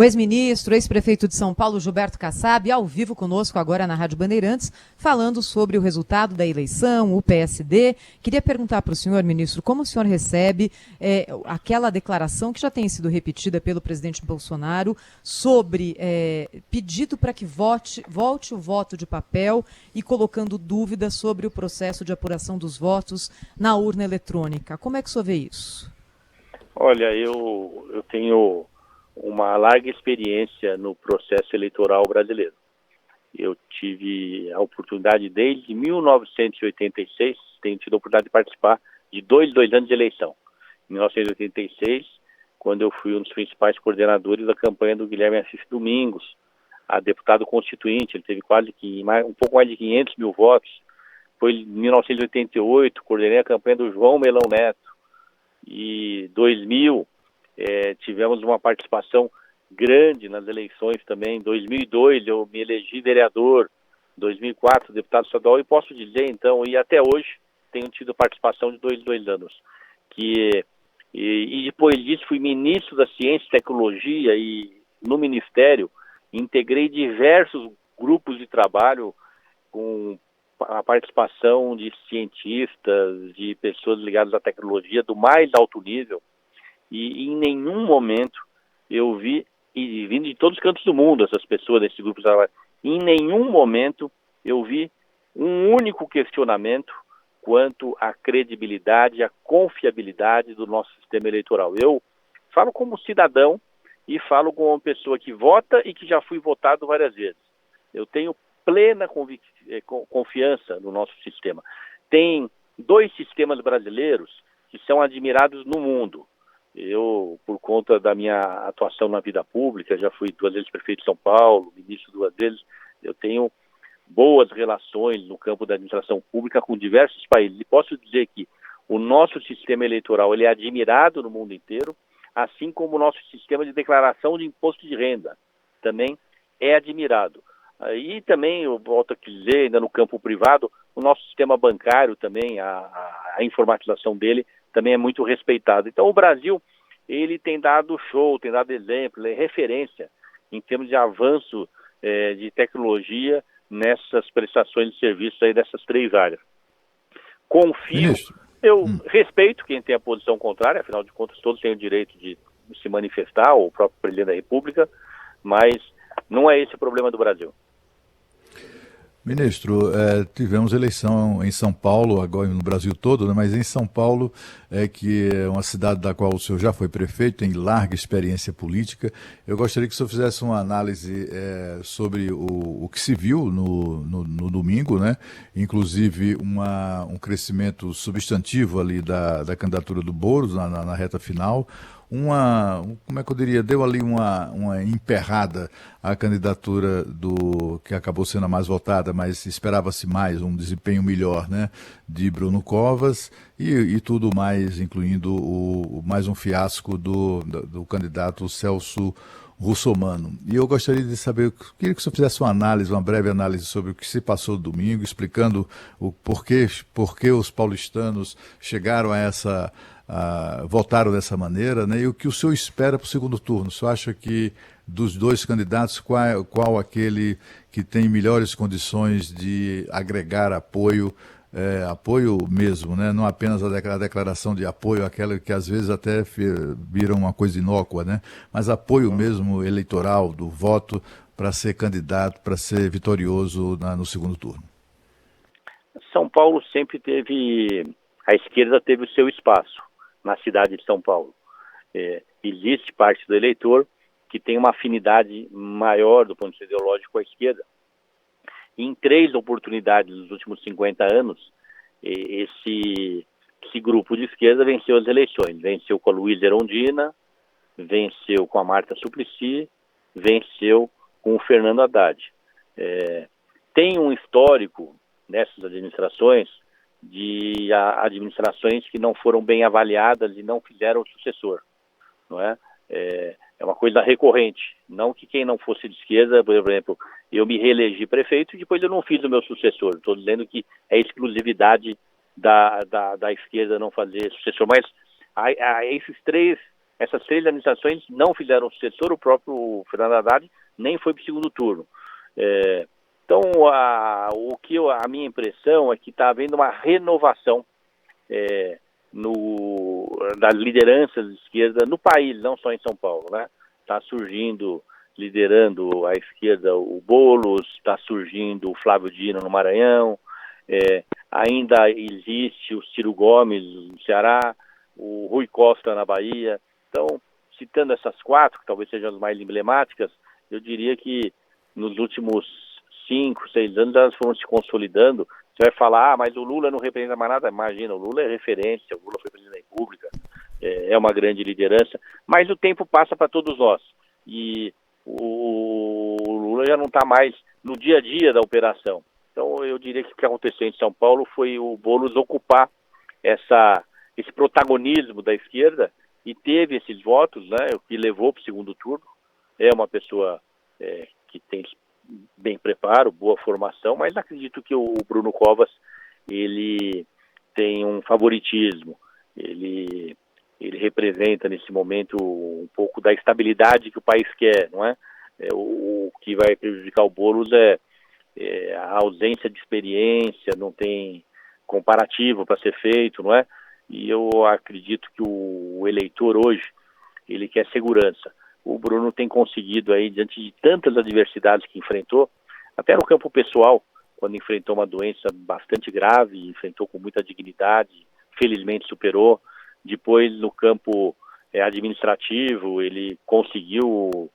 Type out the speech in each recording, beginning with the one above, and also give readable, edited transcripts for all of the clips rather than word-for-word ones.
O ex-ministro, ex-prefeito de São Paulo, Gilberto Kassab, ao vivo conosco agora na Rádio Bandeirantes, falando sobre o resultado da eleição, o PSD. Queria perguntar para o senhor, ministro, como o senhor recebe aquela declaração que já tem sido repetida pelo presidente Bolsonaro sobre pedido para que volte o voto de papel e colocando dúvidas sobre o processo de apuração dos votos na urna eletrônica. Como é que o senhor vê isso? Olha, eu tenho uma larga experiência no processo eleitoral brasileiro. Eu tive a oportunidade, desde 1986, tenho tido a oportunidade de participar de dois anos de eleição. Em 1986, quando eu fui um dos principais coordenadores da campanha do Guilherme Assis Domingos, a deputado constituinte, ele teve um pouco mais de 500 mil votos. Foi em 1988, coordenei a campanha do João Melão Neto. E 2000, tivemos uma participação grande nas eleições também. Em 2002 eu me elegi vereador, 2004 deputado estadual, e posso dizer então, e até hoje tenho tido participação de dois anos. E depois disso fui ministro da Ciência e Tecnologia, e no Ministério integrei diversos grupos de trabalho com a participação de cientistas, de pessoas ligadas à tecnologia do mais alto nível. E em nenhum momento eu vi, e vindo de todos os cantos do mundo, essas pessoas desse grupo de trabalho, em nenhum momento eu vi um único questionamento quanto à credibilidade, à confiabilidade do nosso sistema eleitoral. Eu falo como cidadão e falo como uma pessoa que vota e que já fui votado várias vezes. Eu tenho plena confiança no nosso sistema. Tem dois sistemas brasileiros que são admirados no mundo. Eu, por conta da minha atuação na vida pública, já fui 2 vezes prefeito de São Paulo, ministro 2 vezes, eu tenho boas relações no campo da administração pública com diversos países. E posso dizer que o nosso sistema eleitoral ele é admirado no mundo inteiro, assim como o nosso sistema de declaração de imposto de renda também é admirado. E também, eu volto a dizer, ainda no campo privado, o nosso sistema bancário também, a informatização dele também é muito respeitado. Então o Brasil, ele tem dado show, tem dado exemplo, é referência em termos de avanço de tecnologia nessas prestações de serviços aí dessas 3 áreas. Confio, Ministro. Eu respeito quem tem a posição contrária, afinal de contas todos têm o direito de se manifestar, o próprio presidente da República, mas não é esse o problema do Brasil. Ministro, tivemos eleição em São Paulo, agora no Brasil todo, né, mas em São Paulo, que é uma cidade da qual o senhor já foi prefeito, tem larga experiência política. Eu gostaria que o senhor fizesse uma análise sobre o que se viu no domingo, né? Inclusive um crescimento substantivo ali da candidatura do Boulos na reta final. Como é que eu diria, deu ali uma emperrada à candidatura que acabou sendo a mais votada, mas esperava-se mais, um desempenho melhor, né, de Bruno Covas e tudo mais, incluindo mais um fiasco do candidato Celso Russomano. E eu gostaria de saber, queria que o senhor fizesse uma breve análise sobre o que se passou no domingo, explicando o porquê os paulistanos chegaram votaram dessa maneira, né? E o que o senhor espera para o segundo turno? O senhor acha que dos 2 candidatos, qual aquele que tem melhores condições de agregar apoio mesmo, né? Não apenas a declaração de apoio, aquela que às vezes até vira uma coisa inócua, né? Mas apoio mesmo eleitoral, do voto para ser candidato, para ser vitorioso no segundo turno. São Paulo sempre a esquerda teve o seu espaço na cidade de São Paulo. Existe parte do eleitor que tem uma afinidade maior do ponto de vista ideológico com a esquerda. Em 3 oportunidades nos últimos 50 anos, esse grupo de esquerda venceu as eleições. Venceu com a Luíza Erundina, venceu com a Marta Suplicy, venceu com o Fernando Haddad. Tem um histórico nessas administrações de administrações que não foram bem avaliadas e não fizeram o sucessor, não é? É uma coisa recorrente, não que quem não fosse de esquerda, por exemplo, eu me reelegi prefeito e depois eu não fiz o meu sucessor. Estou dizendo que é exclusividade da esquerda não fazer sucessor, mas esses essas 3 administrações não fizeram sucessor, o próprio Fernando Haddad nem foi para o segundo turno. Então, a minha impressão é que está havendo uma renovação das lideranças de esquerda no país, não só em São Paulo, né? Está surgindo, liderando a esquerda, o Boulos, está surgindo o Flávio Dino no Maranhão, ainda existe o Ciro Gomes no Ceará, o Rui Costa na Bahia. Então, citando essas 4, que talvez sejam as mais emblemáticas, eu diria que nos últimos 5, 6 anos elas foram se consolidando. Você vai falar, mas o Lula não representa mais nada. Imagina, o Lula é referência, o Lula foi presidente da República, é uma grande liderança, mas o tempo passa para todos nós. E o Lula já não está mais no dia a dia da operação. Então, eu diria que o que aconteceu em São Paulo foi o Boulos ocupar esse protagonismo da esquerda e teve esses votos, né, o que levou para o segundo turno. É uma pessoa que tem bem preparo, boa formação, mas acredito que o Bruno Covas, ele tem um favoritismo, ele representa nesse momento um pouco da estabilidade que o país quer, não é? O que vai prejudicar o Boulos é a ausência de experiência, não tem comparativo para ser feito, não é? E eu acredito que o eleitor hoje, ele quer segurança. O Bruno tem conseguido aí, diante de tantas adversidades que enfrentou, até no campo pessoal, quando enfrentou uma doença bastante grave, enfrentou com muita dignidade, felizmente superou. Depois, no campo administrativo, ele conseguiu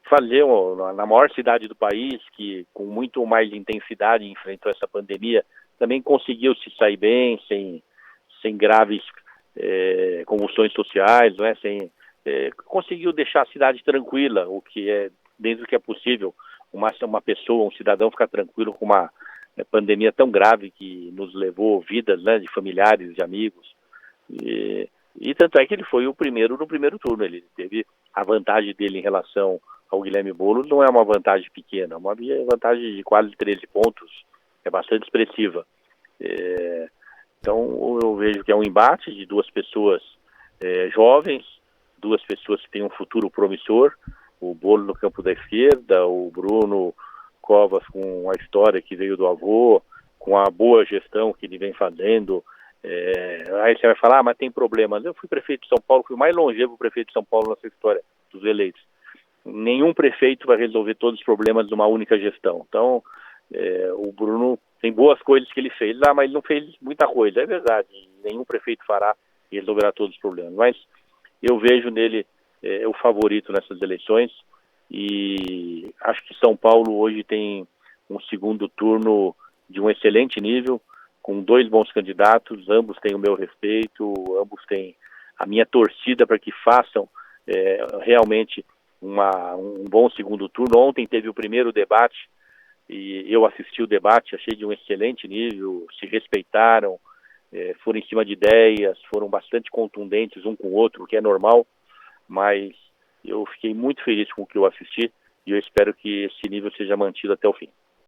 fazer na maior cidade do país, que com muito mais intensidade enfrentou essa pandemia, também conseguiu se sair bem, sem graves convulsões sociais, não é? Conseguiu deixar a cidade tranquila, o que é, dentro do que é possível, uma pessoa, um cidadão ficar tranquilo com uma pandemia tão grave que nos levou vidas, né, de familiares, de amigos. E tanto é que ele foi o primeiro no primeiro turno. Ele teve a vantagem dele em relação ao Guilherme Boulos, não é uma vantagem pequena, é uma vantagem de quase 13 pontos, é bastante expressiva. Então eu vejo que é um embate de 2 pessoas jovens, 2 pessoas que têm um futuro promissor, o Boulos no campo da esquerda, o Bruno Covas com a história que veio do avô, com a boa gestão que ele vem fazendo. Aí você vai falar, mas tem problemas. Eu fui prefeito de São Paulo, fui o mais longevo prefeito de São Paulo nessa história dos eleitos. Nenhum prefeito vai resolver todos os problemas de uma única gestão. Então, o Bruno tem boas coisas que ele fez, mas ele não fez muita coisa, é verdade. Nenhum prefeito fará e resolverá todos os problemas. Mas eu vejo nele o favorito nessas eleições e acho que São Paulo hoje tem um segundo turno de um excelente nível, com 2 bons candidatos, ambos têm o meu respeito, ambos têm a minha torcida para que façam realmente um bom segundo turno. Ontem teve o primeiro debate e eu assisti o debate, achei de um excelente nível, se respeitaram, foram em cima de ideias, foram bastante contundentes um com o outro, o que é normal, mas eu fiquei muito feliz com o que eu assisti e eu espero que esse nível seja mantido até o fim.